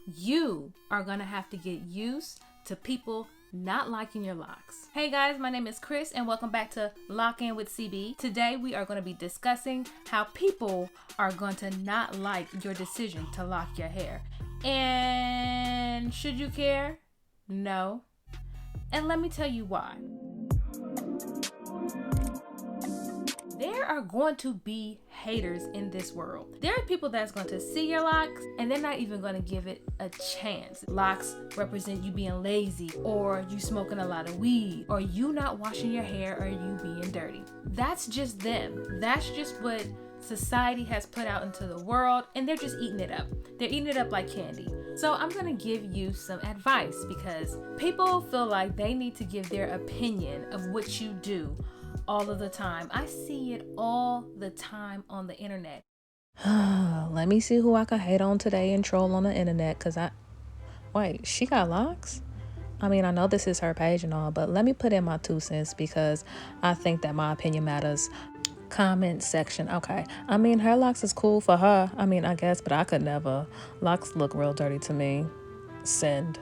you are gonna have to get used to people not liking your locks. Hey guys, my name is Chris and welcome back to Lock In with CB. Today we are going to be discussing how people are going to not like your decision to lock your hair. And should you care? No. And let me tell you why. There are going to be haters in this world. There are people that's going to see your locks and they're not even going to give it a chance. Locks represent you being lazy, or you smoking a lot of weed, or you not washing your hair, or you being dirty. That's just them. That's just what society has put out into the world, and they're just eating it up. They're eating it up like candy. So I'm going to give you some advice because people feel like they need to give their opinion of what you do all of the time. I see it all the time on the internet. Let me see who I can hate on today and troll on the internet, because wait, she got locks? I mean, I know this is her page and all, but let me put in my 2 cents because I think that my opinion matters. Comment section. Okay. I mean, her locks is cool for her. I mean, I guess, but I could never. Locks look real dirty to me. Send.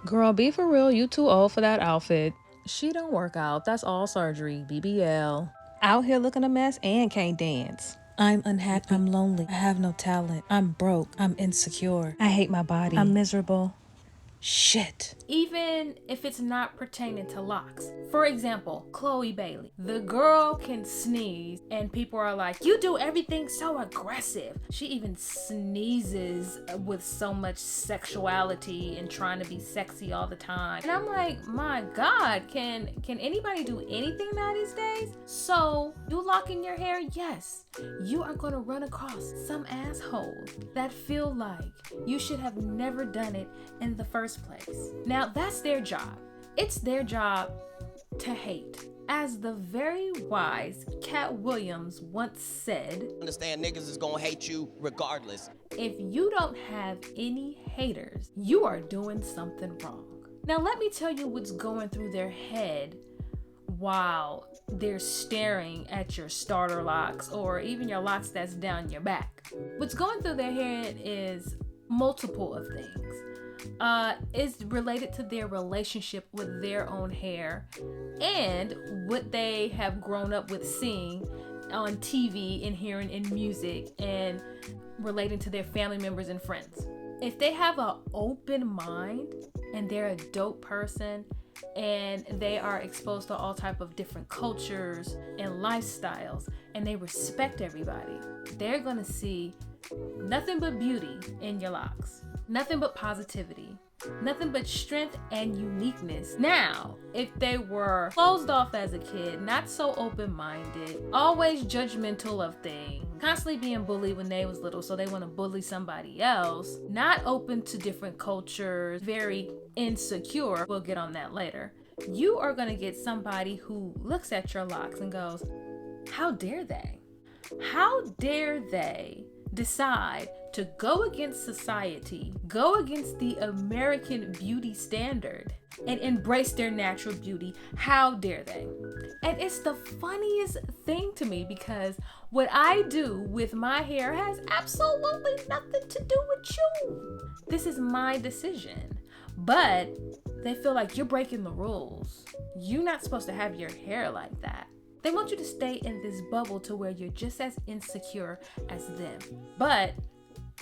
Girl, be for real. You too old for that outfit. She don't work out. That's all surgery. BBL. Out here looking a mess and can't dance. I'm unhappy. I'm lonely. I have no talent. I'm broke. I'm insecure. I hate my body. I'm miserable. Shit. Even if it's not pertaining to locks. For example, Chloe Bailey. The girl can sneeze and people are like, you do everything so aggressive. She even sneezes with so much sexuality and trying to be sexy all the time. And I'm like, my God, can anybody do anything now these days? So you locking your hair? Yes. You are going to run across some assholes that feel like you should have never done it in the first place. Now that's their job. It's their job to hate. As the very wise Cat Williams once said, understand niggas is gonna hate you regardless. If you don't have any haters, you are doing something wrong. Now let me tell you what's going through their head while they're staring at your starter locks or even your locks that's down your back. What's going through their head is multiple of things. Is related to their relationship with their own hair and what they have grown up with seeing on TV and hearing in music and relating to their family members and friends. If they have an open mind and they're a dope person and they are exposed to all type of different cultures and lifestyles and they respect everybody, they're gonna see nothing but beauty in your locks. Nothing but positivity, nothing but strength and uniqueness. Now, if they were closed off as a kid, not so open-minded, always judgmental of things, constantly being bullied when they was little, so they want to bully somebody else, not open to different cultures, very insecure, we'll get on that later, you are going to get somebody who looks at your locks and goes, how dare they? How dare they decide to go against society, go against the American beauty standard, and embrace their natural beauty? How dare they? And it's the funniest thing to me because what I do with my hair has absolutely nothing to do with you. This is my decision. But they feel like you're breaking the rules. You're not supposed to have your hair like that. They want you to stay in this bubble to where you're just as insecure as them. But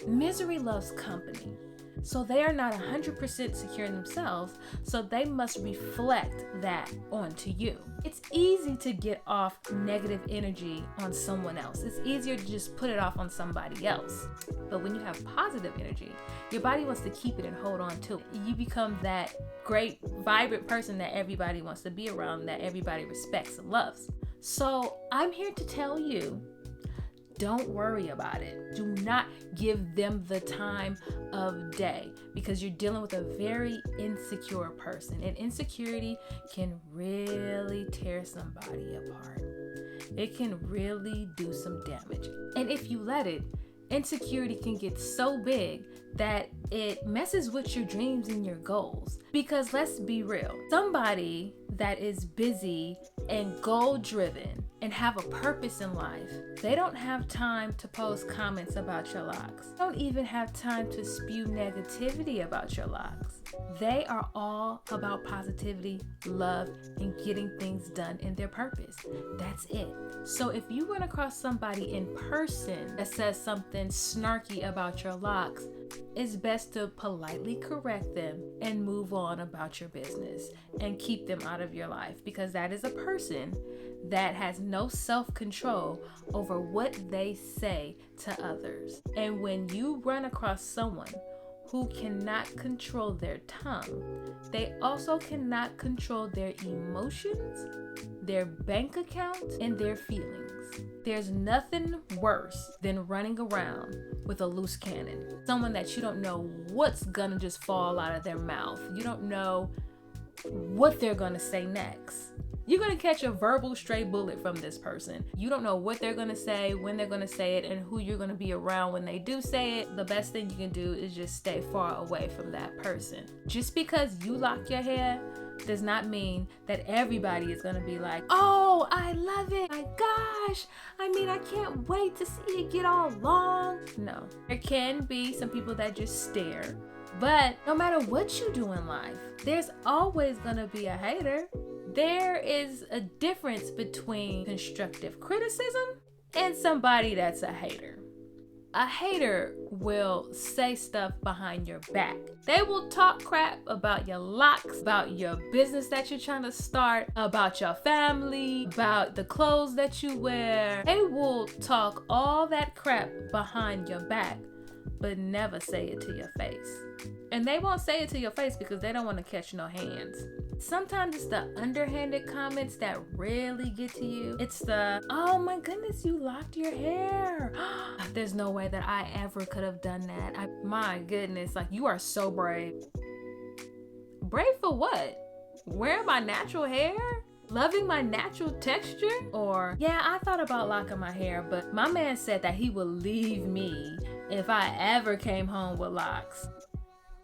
misery loves company. So they are not 100% secure in themselves, so they must reflect that onto you. It's easy to get off negative energy on someone else. It's easier to just put it off on somebody else. But when you have positive energy, your body wants to keep it and hold on to it. You become that great, vibrant person that everybody wants to be around, that everybody respects and loves. So I'm here to tell you, don't worry about it. Do not give them the time of day because you're dealing with a very insecure person, and insecurity can really tear somebody apart. It can really do some damage. And if you let it, insecurity can get so big that it messes with your dreams and your goals. Because let's be real, somebody that is busy and goal driven and have a purpose in life, they don't have time to post comments about your locks. They don't even have time to spew negativity about your locks. They are all about positivity, love, and getting things done in their purpose. That's it. So if you run across somebody in person that says something snarky about your locks, it's best to politely correct them and move on about your business and keep them out of your life, because that is a person that has no self-control over what they say to others. And when you run across someone who cannot control their tongue, they also cannot control their emotions, their bank account, and their feelings. There's nothing worse than running around with a loose cannon. Someone that you don't know what's gonna just fall out of their mouth. You don't know what they're gonna say next. You're gonna catch a verbal stray bullet from this person. You don't know what they're gonna say, when they're gonna say it, and who you're gonna be around when they do say it. The best thing you can do is just stay far away from that person. Just because you lock your hair does not mean that everybody is gonna be like, oh, I love it. My gosh. I mean, I can't wait to see it get all long. No, there can be some people that just stare. But no matter what you do in life, there's always gonna be a hater. There is a difference between constructive criticism and somebody that's a hater. A hater will say stuff behind your back. They will talk crap about your locks, about your business that you're trying to start, about your family, about the clothes that you wear. They will talk all that crap behind your back, but never say it to your face. And they won't say it to your face because they don't want to catch no hands. Sometimes it's the underhanded comments that really get to you. It's the, oh my goodness, you locked your hair. There's no way that I ever could have done that. My goodness, like, you are so brave. Brave for what? Wearing my natural hair? Loving my natural texture? Or, yeah, I thought about locking my hair, but my man said that he would leave me if I ever came home with locks.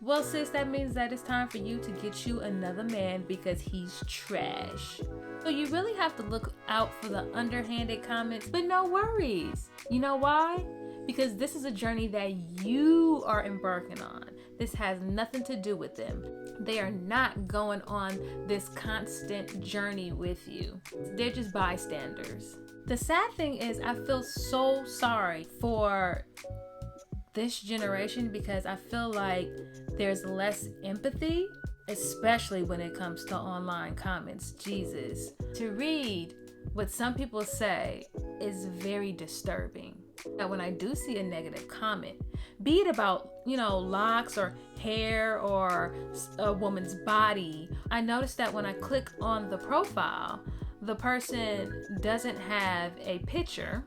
Well, sis, that means that it's time for you to get you another man because he's trash. So you really have to look out for the underhanded comments, but no worries. You know why? Because this is a journey that you are embarking on. This has nothing to do with them. They are not going on this constant journey with you. They're just bystanders. The sad thing is, I feel so sorry for this generation because I feel like there's less empathy, especially when it comes to online comments. Jesus. To read what some people say is very disturbing. That when I do see a negative comment, be it about, locks or hair or a woman's body, I notice that when I click on the profile, the person doesn't have a picture.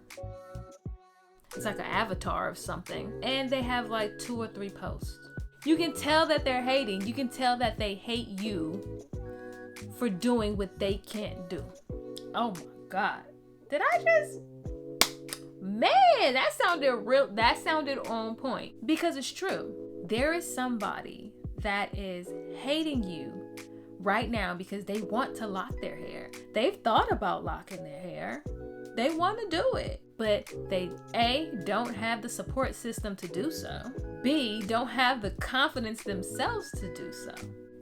It's like an avatar of something. And they have like 2 or 3 posts. You can tell that they're hating. You can tell that they hate you for doing what they can't do. Oh my God. Did I just... Man, that sounded on point. Because it's true. There is somebody that is hating you right now because they want to lock their hair. They've thought about locking their hair. They want to do it. But they, A, don't have the support system to do so. B, don't have the confidence themselves to do so.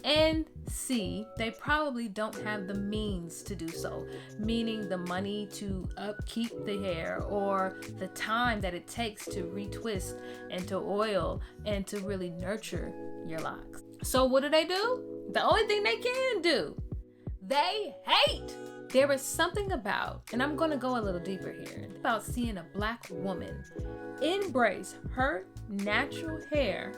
And C, they probably don't have the means to do so, meaning the money to upkeep the hair or the time that it takes to retwist and to oil and to really nurture your locks. So what do? The only thing they can do, they hate. There is something about, and I'm going to go a little deeper here, about seeing a Black woman embrace her natural hair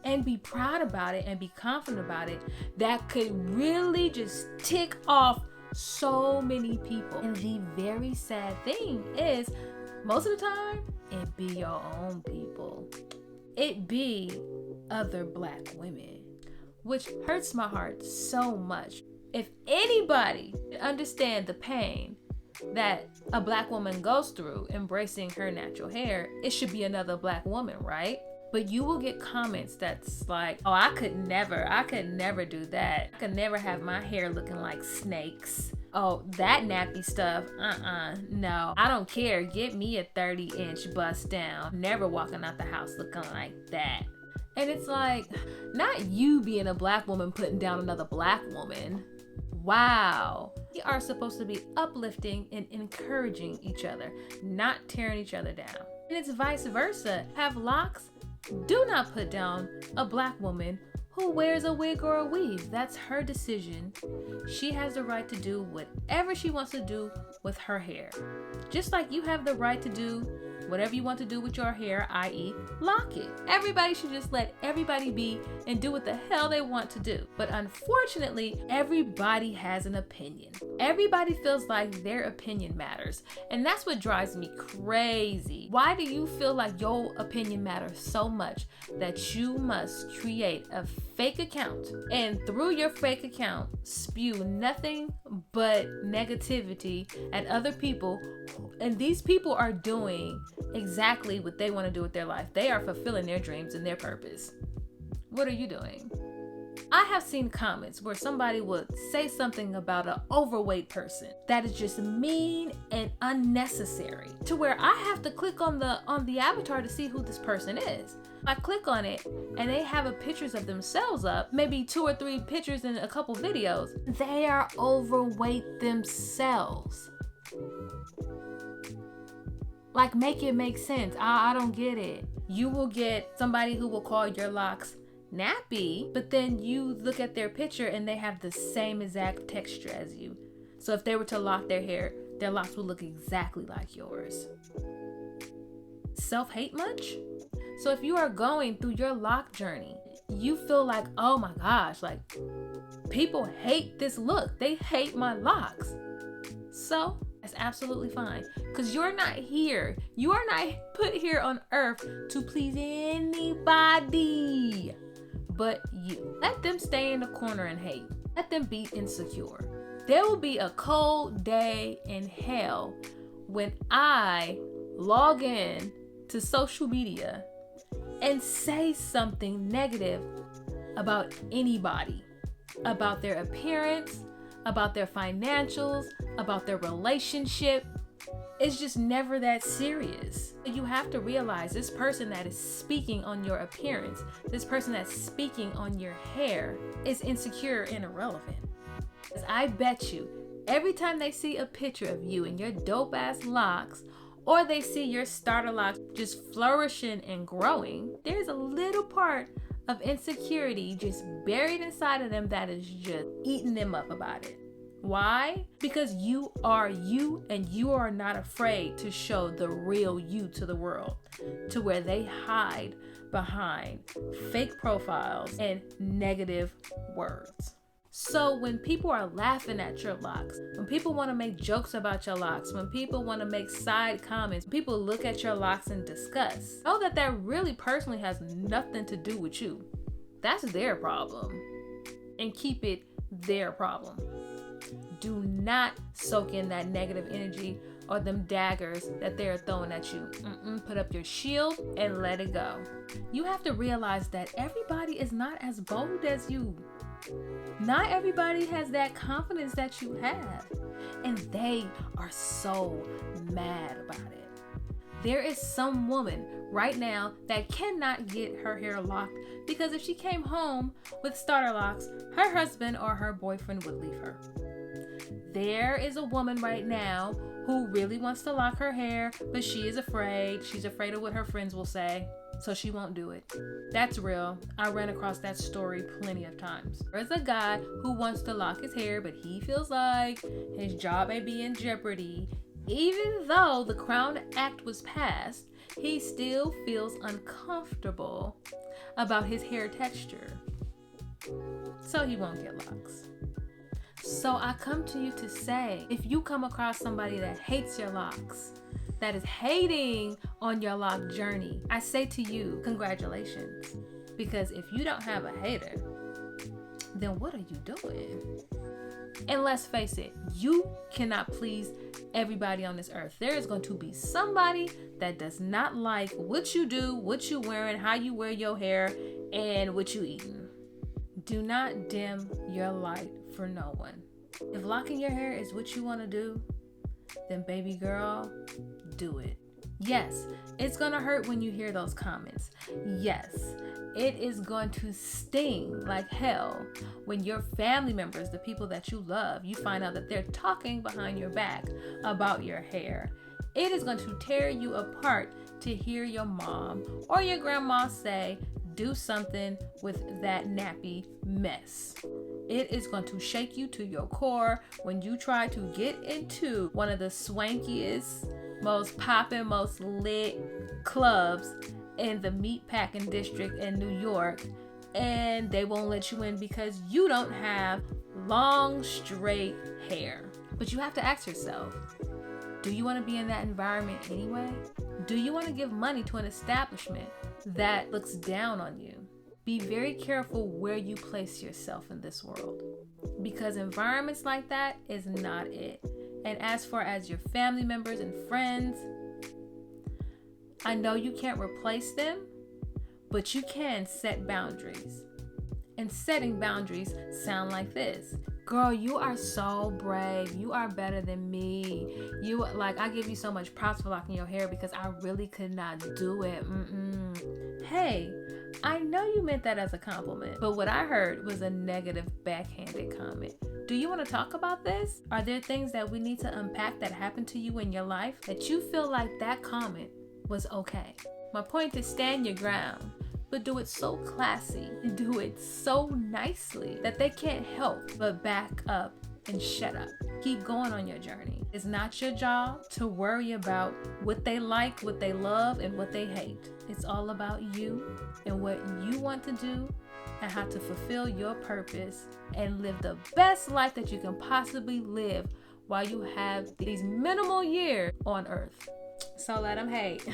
and be proud about it and be confident about it that could really just tick off so many people. And the very sad thing is, most of the time, it be your own people. It be other Black women, which hurts my heart so much. If anybody understand the pain that a Black woman goes through embracing her natural hair, it should be another Black woman, right? But you will get comments that's like, oh, I could never do that. I could never have my hair looking like snakes. Oh, that nappy stuff, no. I don't care. Get me a 30-inch bust down. Never walking out the house looking like that. And it's like, not you being a black woman putting down another black woman. Wow. We are supposed to be uplifting and encouraging each other, not tearing each other down. And it's vice versa. Have locks? Do not put down a black woman who wears a wig or a weave. That's her decision. She has the right to do whatever she wants to do with her hair. Just like you have the right to do whatever you want to do with your hair, i.e. lock it. Everybody should just let everybody be and do what the hell they want to do. But unfortunately, everybody has an opinion. Everybody feels like their opinion matters. And that's what drives me crazy. Why do you feel like your opinion matters so much that you must create a fake account and through your fake account spew nothing but negativity at other people? And these people are doing exactly what they want to do with their life. They are fulfilling their dreams and their purpose. What are you doing? I have seen comments where somebody would say something about an overweight person that is just mean and unnecessary, to where I have to click on the avatar to see who this person is. I click on it and they have a pictures of themselves up, maybe 2 or 3 pictures and a couple videos. They are overweight themselves. Like, make it make sense. I don't get it. You will get somebody who will call your locks nappy, but then you look at their picture and they have the same exact texture as you. So if they were to lock their hair, their locks would look exactly like yours. Self-hate much? So if you are going through your lock journey, you feel like, oh my gosh, like people hate this look. They hate my locks. So that's absolutely fine, because you're not here. You are not put here on earth to please anybody but you. Let them stay in the corner and hate. Let them be insecure. There will be a cold day in hell when I log in to social media and say something negative about anybody, about their appearance, about their financials, about their relationship. It's just never that serious. You have to realize this person that is speaking on your appearance, this person that's speaking on your hair is insecure and irrelevant. Because I bet you, every time they see a picture of you and your dope ass locks, or they see your starter locks just flourishing and growing, there's a little part of insecurity just buried inside of them that is just eating them up about it. Why? Because you are you, and you are not afraid to show the real you to the world, to where they hide behind fake profiles and negative words. So when people are laughing at your locks, when people want to make jokes about your locks, when people want to make side comments, people look at your locks in disgust, know that that really personally has nothing to do with you. That's their problem, and keep it their problem. Do not soak in that negative energy or them daggers that they're throwing at you. Put up your shield and let it go. You have to realize that everybody is not as bold as you. Not everybody has that confidence that you have. And they are so mad about it. There is some woman right now that cannot get her hair locked because if she came home with starter locks, her husband or her boyfriend would leave her. There is a woman right now who really wants to lock her hair, but she is afraid. She's afraid of what her friends will say, so she won't do it. That's real. I ran across that story plenty of times. There's a guy who wants to lock his hair, but he feels like his job may be in jeopardy. Even though the Crown Act was passed, he still feels uncomfortable about his hair texture, so he won't get locks. So I come to you to say, if you come across somebody that hates your locks, that is hating on your lock journey, I say to you, congratulations. Because if you don't have a hater, then what are you doing? And let's face it, you cannot please everybody on this earth. There is going to be somebody that does not like what you do, what you wearing, how you wear your hair, and what you eating. Do not dim your light for no one. If locking your hair is what you want to do, then baby girl, do it. Yes, it's gonna hurt when you hear those comments. Yes, it is going to sting like hell when your family members, the people that you love, you find out that they're talking behind your back about your hair. It is going to tear you apart to hear your mom or your grandma say, do something with that nappy mess. It is going to shake you to your core when you try to get into one of the swankiest, most poppin', most lit clubs in the meatpacking district in New York, and they won't let you in because you don't have long, straight hair. But you have to ask yourself, do you want to be in that environment anyway? Do you want to give money to an establishment that looks down on you? Be very careful where you place yourself in this world, because environments like that is not it. And as far as your family members and friends, I know you can't replace them, but you can set boundaries. And setting boundaries sound like this. Girl, you are so brave. You are better than me. I give you so much props for locking your hair because I really could not do it. Hey, I know you meant that as a compliment, but what I heard was a negative backhanded comment. Do you want to talk about this? Are there things that we need to unpack that happened to you in your life that you feel like that comment was okay? My point is, stand your ground, but do it so classy and do it so nicely that they can't help but back up and shut up. Keep going on your journey. It's not your job to worry about what they like, what they love, and what they hate. It's all about you and what you want to do and how to fulfill your purpose and live the best life that you can possibly live while you have these minimal years on earth. So let them hate.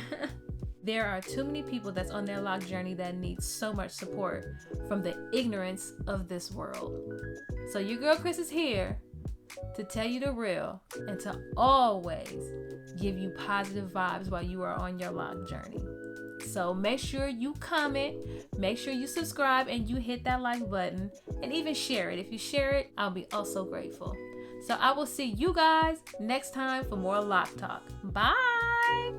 There are too many people that's on their lock journey that need so much support from the ignorance of this world. So your girl Chris is here to tell you the real and to always give you positive vibes while you are on your lock journey. So make sure you comment, make sure you subscribe, and you hit that like button, and even share it. If you share it, I'll be also grateful. So I will see you guys next time for more Lock Talk. Bye!